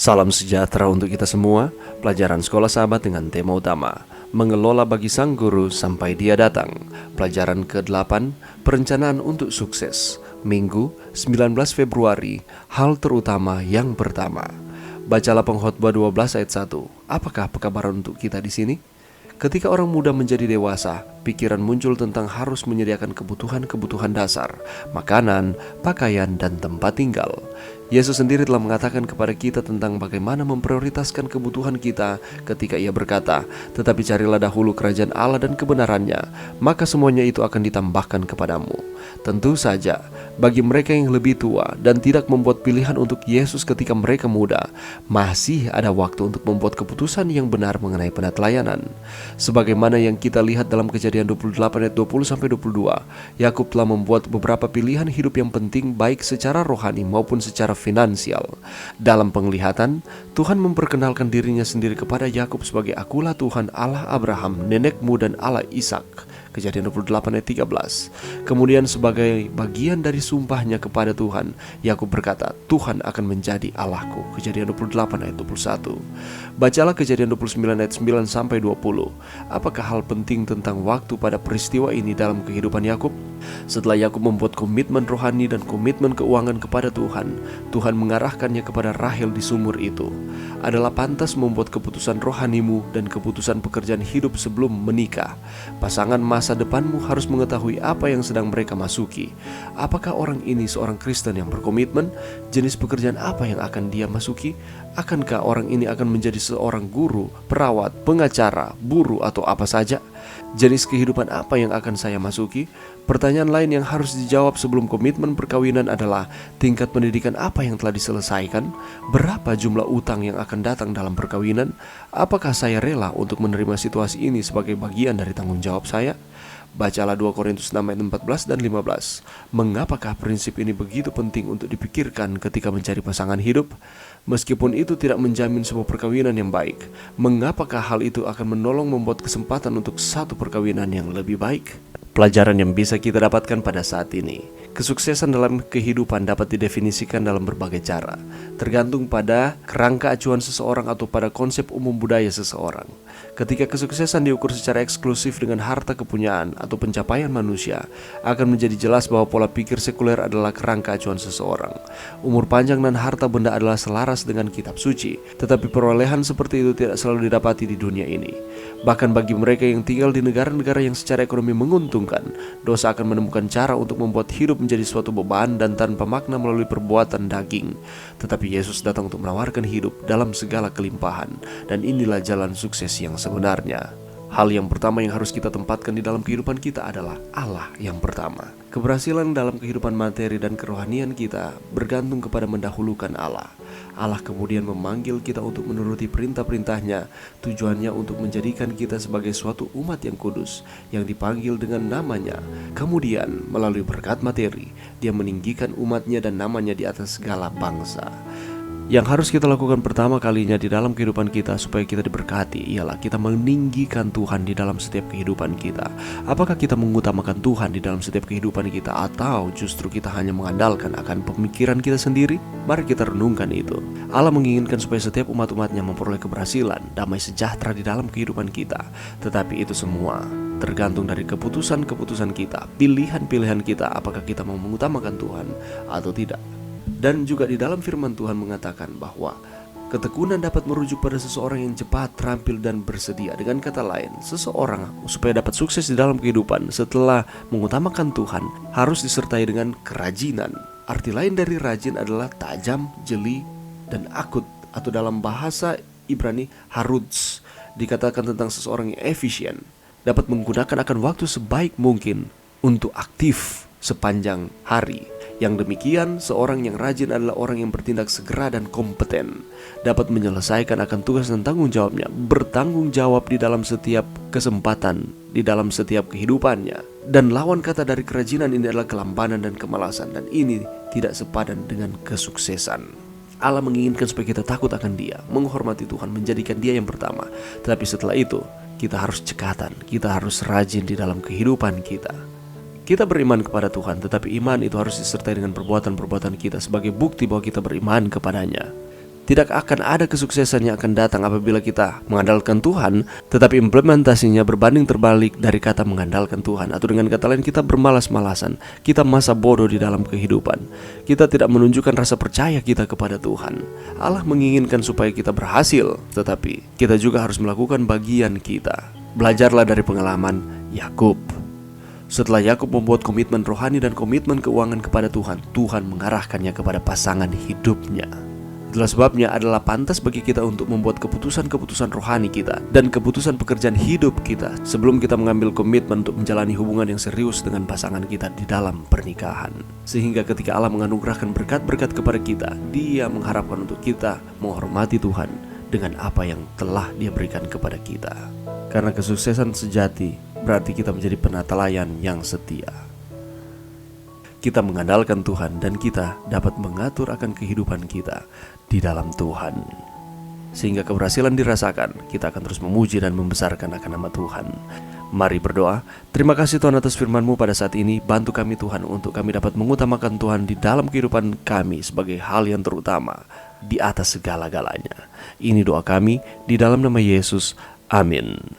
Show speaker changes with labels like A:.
A: Salam sejahtera untuk kita semua. Pelajaran Sekolah Sahabat dengan tema utama Mengelola bagi Sang Guru sampai Dia datang. Pelajaran ke-8, Perencanaan untuk Sukses. Minggu, 19 Februari. Hal terutama yang pertama. Bacalah Pengkhotbah 12 ayat 1. Apakah pekabaran untuk kita di sini? Ketika orang muda menjadi dewasa, pikiran muncul tentang harus menyediakan kebutuhan-kebutuhan dasar, makanan, pakaian, dan tempat tinggal. Yesus sendiri telah mengatakan kepada kita tentang bagaimana memprioritaskan kebutuhan kita ketika Ia berkata, "Tetapi carilah dahulu kerajaan Allah dan kebenarannya, maka semuanya itu akan ditambahkan kepadamu." Tentu saja, bagi mereka yang lebih tua dan tidak membuat pilihan untuk Yesus ketika mereka muda, masih ada waktu untuk membuat keputusan yang benar mengenai penatelayanan. Sebagaimana yang kita lihat dalam Kejadian 28 ayat 20-22, Yakub telah membuat beberapa pilihan hidup yang penting baik secara rohani maupun secara finansial. Dalam penglihatan, Tuhan memperkenalkan dirinya sendiri kepada Yakub sebagai "Akulah Tuhan Allah Abraham, nenekmu, dan Allah Ishak." Kejadian 28 ayat 13. Kemudian sebagai bagian dari sumpahnya kepada Tuhan, Yakub berkata, "Tuhan akan menjadi Allahku." Kejadian 28 ayat 21. Bacalah Kejadian 29 ayat 9-20. Apakah hal penting tentang waktu pada peristiwa ini dalam kehidupan Yakub? Setelah Yakub membuat komitmen rohani dan komitmen keuangan kepada Tuhan, Tuhan mengarahkannya kepada Rahel di sumur itu. Adalah pantas membuat keputusan rohanimu dan keputusan pekerjaan hidup sebelum menikah. Pasangan masa depanmu harus mengetahui apa yang sedang mereka masuki. Apakah orang ini seorang Kristen yang berkomitmen? Jenis pekerjaan apa yang akan dia masuki? Akankah orang ini akan menjadi seorang guru, perawat, pengacara, buruh, atau apa saja? Jenis kehidupan apa yang akan saya masuki? Pertanyaan lain yang harus dijawab sebelum komitmen perkawinan adalah tingkat pendidikan apa yang telah diselesaikan? Berapa jumlah utang yang akan datang dalam perkawinan? Apakah saya rela untuk menerima situasi ini sebagai bagian dari tanggung jawab saya? Bacalah 2 Korintus 6 ayat 14 dan 15. Mengapakah prinsip ini begitu penting untuk dipikirkan ketika mencari pasangan hidup? Meskipun itu tidak menjamin sebuah perkawinan yang baik, mengapakah hal itu akan menolong membuat kesempatan untuk satu perkawinan yang lebih baik? Pelajaran yang bisa kita dapatkan pada saat ini. Kesuksesan dalam kehidupan dapat didefinisikan dalam berbagai cara, tergantung pada kerangka acuan seseorang atau pada konsep umum budaya seseorang. Ketika kesuksesan diukur secara eksklusif dengan harta kepunyaan atau pencapaian manusia, akan menjadi jelas bahwa pola pikir sekuler adalah kerangka acuan seseorang. Umur panjang dan harta benda adalah selaras dengan kitab suci, tetapi perolehan seperti itu tidak selalu didapati di dunia ini. Bahkan bagi mereka yang tinggal di negara-negara yang secara ekonomi menguntungkan, dosa akan menemukan cara untuk membuat hidup menjadi suatu beban dan tanpa makna melalui perbuatan daging. Tetapi Yesus datang untuk menawarkan hidup dalam segala kelimpahan, dan inilah jalan sukses yang sebenarnya. Hal yang pertama yang harus kita tempatkan di dalam kehidupan kita adalah Allah yang pertama. Keberhasilan dalam kehidupan materi dan kerohanian kita bergantung kepada mendahulukan Allah. Allah kemudian memanggil kita untuk menuruti perintah-perintahnya. Tujuannya untuk menjadikan kita sebagai suatu umat yang kudus, yang dipanggil dengan namanya. Kemudian melalui berkat materi, Dia meninggikan umatnya dan namanya di atas segala bangsa. Yang harus kita lakukan pertama kalinya di dalam kehidupan kita supaya kita diberkati ialah kita meninggikan Tuhan di dalam setiap kehidupan kita. Apakah kita mengutamakan Tuhan di dalam setiap kehidupan kita, atau justru kita hanya mengandalkan akan pemikiran kita sendiri? Mari kita renungkan itu. Allah menginginkan supaya setiap umat-umatnya memperoleh keberhasilan, damai sejahtera di dalam kehidupan kita. Tetapi itu semua tergantung dari keputusan-keputusan kita, pilihan-pilihan kita, apakah kita mau mengutamakan Tuhan atau tidak. Dan juga di dalam firman Tuhan mengatakan bahwa ketekunan dapat merujuk pada seseorang yang cepat, terampil, dan bersedia. Dengan kata lain, seseorang supaya dapat sukses di dalam kehidupan setelah mengutamakan Tuhan harus disertai dengan kerajinan. Arti lain dari rajin adalah tajam, jeli, dan akut, atau dalam bahasa Ibrani harutz. Dikatakan tentang seseorang yang efisien, dapat menggunakan akan waktu sebaik mungkin untuk aktif sepanjang hari. Yang demikian, seorang yang rajin adalah orang yang bertindak segera dan kompeten, dapat menyelesaikan akan tugas dan tanggung jawabnya, bertanggung jawab di dalam setiap kesempatan, di dalam setiap kehidupannya. Dan lawan kata dari kerajinan ini adalah kelambanan dan kemalasan, dan ini tidak sepadan dengan kesuksesan. Allah menginginkan supaya kita takut akan Dia, menghormati Tuhan, menjadikan Dia yang pertama. Tetapi setelah itu, kita harus cekatan, kita harus rajin di dalam kehidupan kita. Kita beriman kepada Tuhan, tetapi iman itu harus disertai dengan perbuatan-perbuatan kita sebagai bukti bahwa kita beriman kepadanya. Tidak akan ada kesuksesan yang akan datang apabila kita mengandalkan Tuhan, tetapi implementasinya berbanding terbalik dari kata mengandalkan Tuhan. Atau dengan kata lain, kita bermalas-malasan, kita masa bodoh di dalam kehidupan. Kita tidak menunjukkan rasa percaya kita kepada Tuhan. Allah menginginkan supaya kita berhasil, tetapi kita juga harus melakukan bagian kita. Belajarlah dari pengalaman Yakub. Setelah Yakub membuat komitmen rohani dan komitmen keuangan kepada Tuhan, Tuhan mengarahkannya kepada pasangan hidupnya. Itulah sebabnya adalah pantas bagi kita untuk membuat keputusan-keputusan rohani kita dan keputusan pekerjaan hidup kita sebelum kita mengambil komitmen untuk menjalani hubungan yang serius dengan pasangan kita di dalam pernikahan. Sehingga ketika Allah menganugerahkan berkat-berkat kepada kita, Dia mengharapkan untuk kita menghormati Tuhan dengan apa yang telah Dia berikan kepada kita. Karena kesuksesan sejati berarti kita menjadi penatalayan yang setia. Kita mengandalkan Tuhan dan kita dapat mengatur akan kehidupan kita di dalam Tuhan. Sehingga keberhasilan dirasakan, kita akan terus memuji dan membesarkan akan nama Tuhan. Mari berdoa. Terima kasih Tuhan atas firman-Mu pada saat ini. Bantu kami Tuhan untuk kami dapat mengutamakan Tuhan di dalam kehidupan kami sebagai hal yang terutama di atas segala-galanya. Ini doa kami di dalam nama Yesus. Amin.